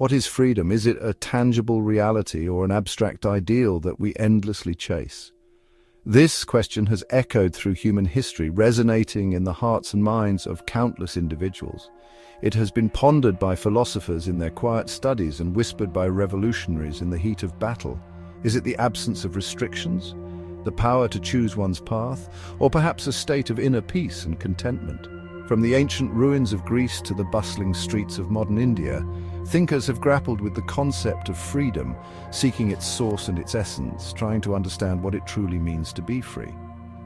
What is freedom? Is it a tangible reality or an abstract ideal that we endlessly chase? This question has echoed through human history, resonating in the hearts and minds of countless individuals. It has been pondered by philosophers in their quiet studies and whispered by revolutionaries in the heat of battle. Is it the absence of restrictions, the power to choose one's path, or perhaps a state of inner peace and contentment? From the ancient ruins of Greece to the bustling streets of modern India, thinkers have grappled with the concept of freedom, seeking its source and its essence, trying to understand what it truly means to be free.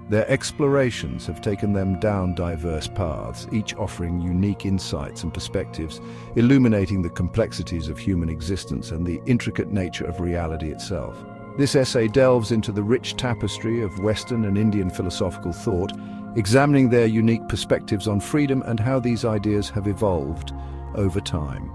Their explorations have taken them down diverse paths, each offering unique insights and perspectives, illuminating the complexities of human existence and the intricate nature of reality itself. This essay delves into the rich tapestry of Western and Indian philosophical thought, examining their unique perspectives on freedom and how these ideas have evolved over time.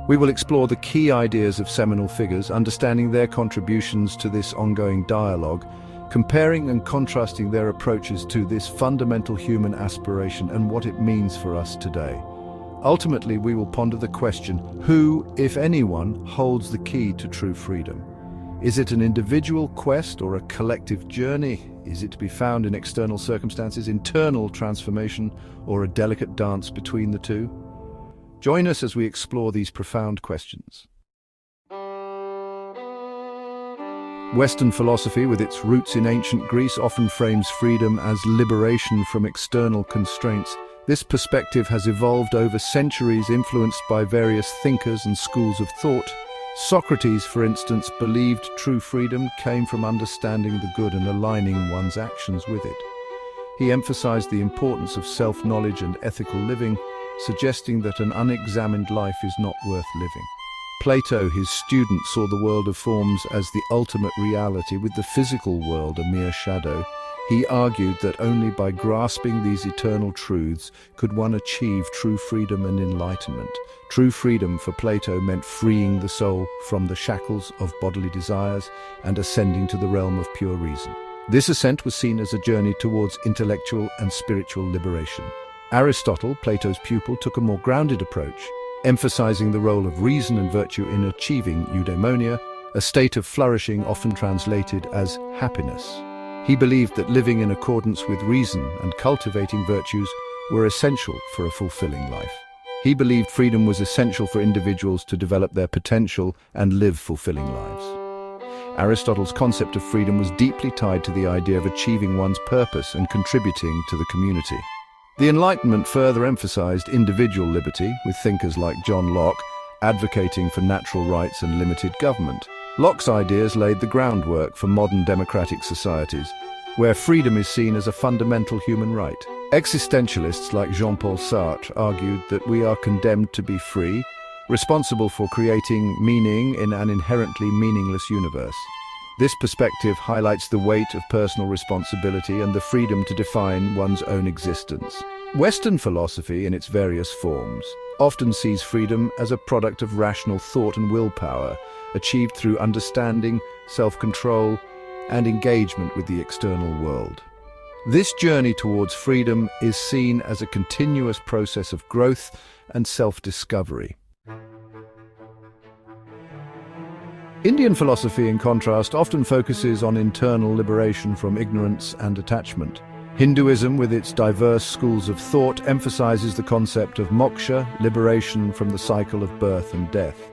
We will explore the key ideas of seminal figures, understanding their contributions to this ongoing dialogue, comparing and contrasting their approaches to this fundamental human aspiration and what it means for us today. Ultimately, we will ponder the question, who, if anyone, holds the key to true freedom? Is it an individual quest or a collective journey? Is it to be found in external circumstances, internal transformation, or a delicate dance between the two? Join us as we explore these profound questions. Western philosophy, with its roots in ancient Greece, often frames freedom as liberation from external constraints. This perspective has evolved over centuries, influenced by various thinkers and schools of thought. Socrates, for instance, believed true freedom came from understanding the good and aligning one's actions with it. He emphasized the importance of self-knowledge and ethical living, suggesting that an unexamined life is not worth living. Plato, his student, saw the world of forms as the ultimate reality, with the physical world a mere shadow. He argued that only by grasping these eternal truths could one achieve true freedom and enlightenment. True freedom for Plato meant freeing the soul from the shackles of bodily desires and ascending to the realm of pure reason. This ascent was seen as a journey towards intellectual and spiritual liberation. Aristotle, Plato's pupil, took a more grounded approach, emphasizing the role of reason and virtue in achieving eudaimonia, a state of flourishing often translated as happiness. He believed that living in accordance with reason and cultivating virtues were essential for a fulfilling life. He believed freedom was essential for individuals to develop their potential and live fulfilling lives. Aristotle's concept of freedom was deeply tied to the idea of achieving one's purpose and contributing to the community. The Enlightenment further emphasized individual liberty, with thinkers like John Locke advocating for natural rights and limited government. Locke's ideas laid the groundwork for modern democratic societies, where freedom is seen as a fundamental human right. Existentialists like Jean-Paul Sartre argued that we are condemned to be free, responsible for creating meaning in an inherently meaningless universe. This perspective highlights the weight of personal responsibility and the freedom to define one's own existence. Western philosophy, in its various forms, often sees freedom as a product of rational thought and willpower, achieved through understanding, self-control, and engagement with the external world. This journey towards freedom is seen as a continuous process of growth and self-discovery. Indian philosophy, in contrast, often focuses on internal liberation from ignorance and attachment. Hinduism, with its diverse schools of thought, emphasizes the concept of moksha, liberation from the cycle of birth and death.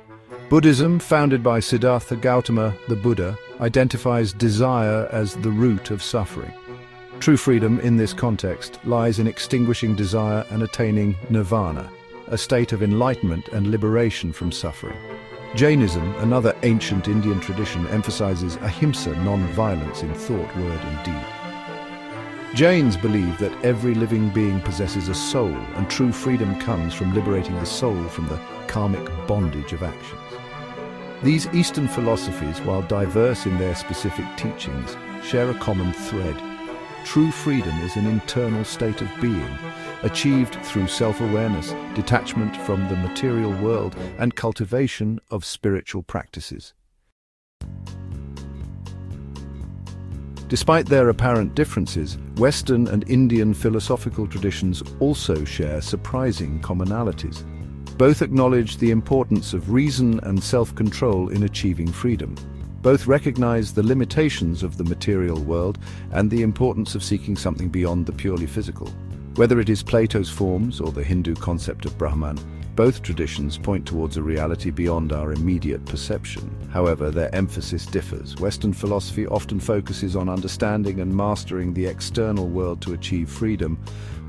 Buddhism, founded by Siddhartha Gautama, the Buddha, identifies desire as the root of suffering. True freedom in this context lies in extinguishing desire and attaining nirvana, a state of enlightenment and liberation from suffering. Jainism, another ancient Indian tradition, emphasizes ahimsa, non-violence in thought, word and deed. Jains believe that every living being possesses a soul, and true freedom comes from liberating the soul from the karmic bondage of actions. These Eastern philosophies, while diverse in their specific teachings, share a common thread. True freedom is an internal state of being, achieved through self-awareness, detachment from the material world, and cultivation of spiritual practices. Despite their apparent differences, Western and Indian philosophical traditions also share surprising commonalities. Both acknowledge the importance of reason and self-control in achieving freedom. Both recognize the limitations of the material world and the importance of seeking something beyond the purely physical. Whether it is Plato's forms or the Hindu concept of Brahman, both traditions point towards a reality beyond our immediate perception. However, their emphasis differs. Western philosophy often focuses on understanding and mastering the external world to achieve freedom,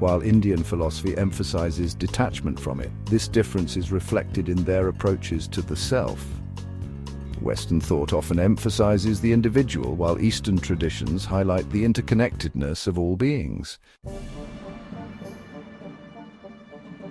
while Indian philosophy emphasizes detachment from it. This difference is reflected in their approaches to the self. Western thought often emphasizes the individual, while Eastern traditions highlight the interconnectedness of all beings.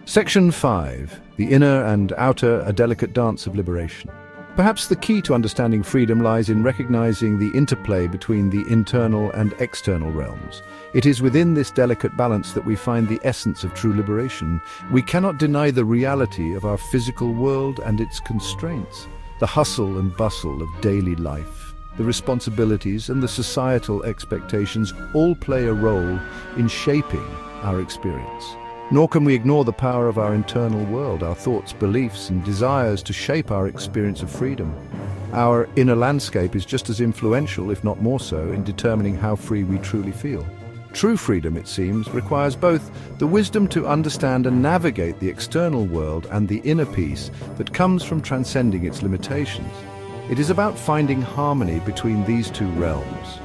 Section 5. The inner and outer, a delicate dance of liberation. Perhaps the key to understanding freedom lies in recognizing the interplay between the internal and external realms. It is within this delicate balance that we find the essence of true liberation. We cannot deny the reality of our physical world and its constraints. The hustle and bustle of daily life, the responsibilities and the societal expectations all play a role in shaping our experience. Nor can we ignore the power of our internal world, our thoughts, beliefs, and desires to shape our experience of freedom. Our inner landscape is just as influential, if not more so, in determining how free we truly feel. True freedom, it seems, requires both the wisdom to understand and navigate the external world and the inner peace that comes from transcending its limitations. It is about finding harmony between these two realms.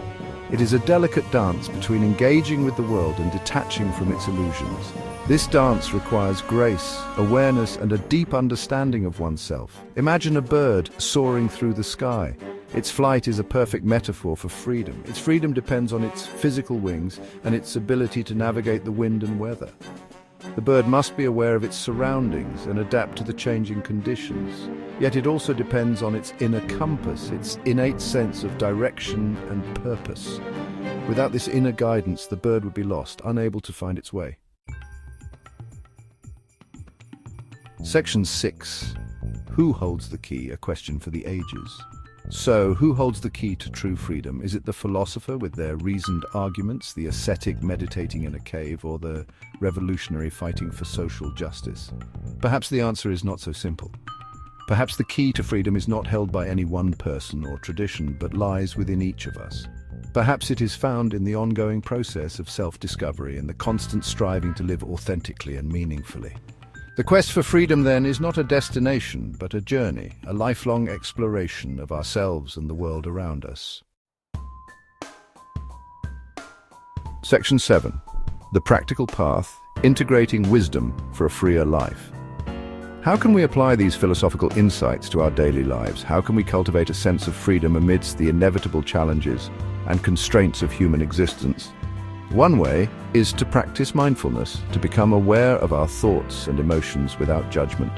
It is a delicate dance between engaging with the world and detaching from its illusions. This dance requires grace, awareness, and a deep understanding of oneself. Imagine a bird soaring through the sky. Its flight is a perfect metaphor for freedom. Its freedom depends on its physical wings and its ability to navigate the wind and weather. The bird must be aware of its surroundings and adapt to the changing conditions. Yet it also depends on its inner compass, its innate sense of direction and purpose. Without this inner guidance, the bird would be lost, unable to find its way. Section 6. Who holds the key? A question for the ages. So, who holds the key to true freedom? Is it the philosopher with their reasoned arguments, the ascetic meditating in a cave, or the revolutionary fighting for social justice? Perhaps the answer is not so simple. Perhaps the key to freedom is not held by any one person or tradition, but lies within each of us. Perhaps it is found in the ongoing process of self-discovery and the constant striving to live authentically and meaningfully. The quest for freedom, then, is not a destination, but a journey, a lifelong exploration of ourselves and the world around us. Section 7. The practical path, integrating wisdom for a freer life. How can we apply these philosophical insights to our daily lives? How can we cultivate a sense of freedom amidst the inevitable challenges and constraints of human existence? One way is to practice mindfulness, to become aware of our thoughts and emotions without judgment.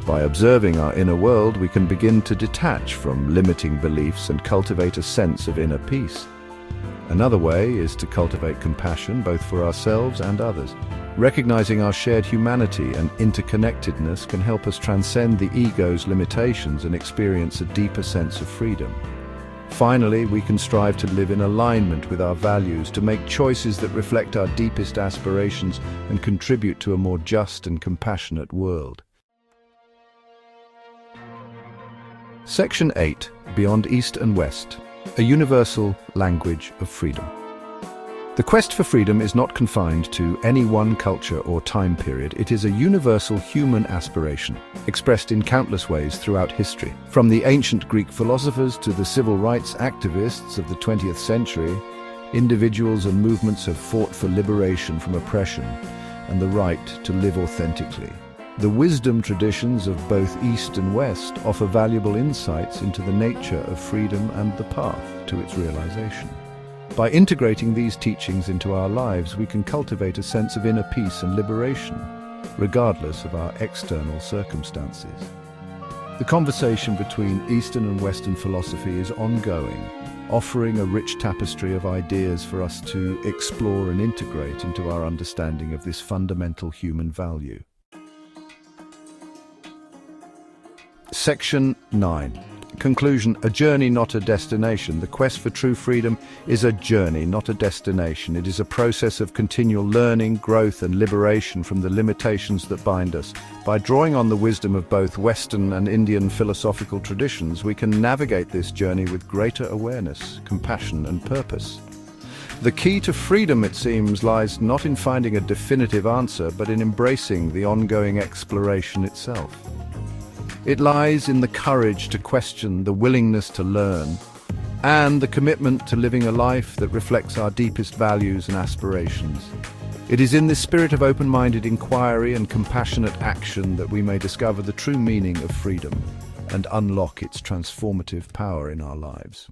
By observing our inner world, we can begin to detach from limiting beliefs and cultivate a sense of inner peace. Another way is to cultivate compassion both for ourselves and others. Recognizing our shared humanity and interconnectedness can help us transcend the ego's limitations and experience a deeper sense of freedom. Finally, we can strive to live in alignment with our values, to make choices that reflect our deepest aspirations and contribute to a more just and compassionate world. Section 8. Beyond East and West. A universal language of freedom. The quest for freedom is not confined to any one culture or time period. It is a universal human aspiration, expressed in countless ways throughout history. From the ancient Greek philosophers to the civil rights activists of the 20th century, individuals and movements have fought for liberation from oppression and the right to live authentically. The wisdom traditions of both East and West offer valuable insights into the nature of freedom and the path to its realization. By integrating these teachings into our lives, we can cultivate a sense of inner peace and liberation, regardless of our external circumstances. The conversation between Eastern and Western philosophy is ongoing, offering a rich tapestry of ideas for us to explore and integrate into our understanding of this fundamental human value. Section 9. Conclusion: a journey, not a destination. The quest for true freedom is a journey, not a destination. It is a process of continual learning, growth, and liberation from the limitations that bind us. By drawing on the wisdom of both Western and Indian philosophical traditions, we can navigate this journey with greater awareness, compassion, and purpose. The key to freedom, it seems, lies not in finding a definitive answer, but in embracing the ongoing exploration itself. It lies in the courage to question, the willingness to learn, and the commitment to living a life that reflects our deepest values and aspirations. It is in this spirit of open-minded inquiry and compassionate action that we may discover the true meaning of freedom and unlock its transformative power in our lives.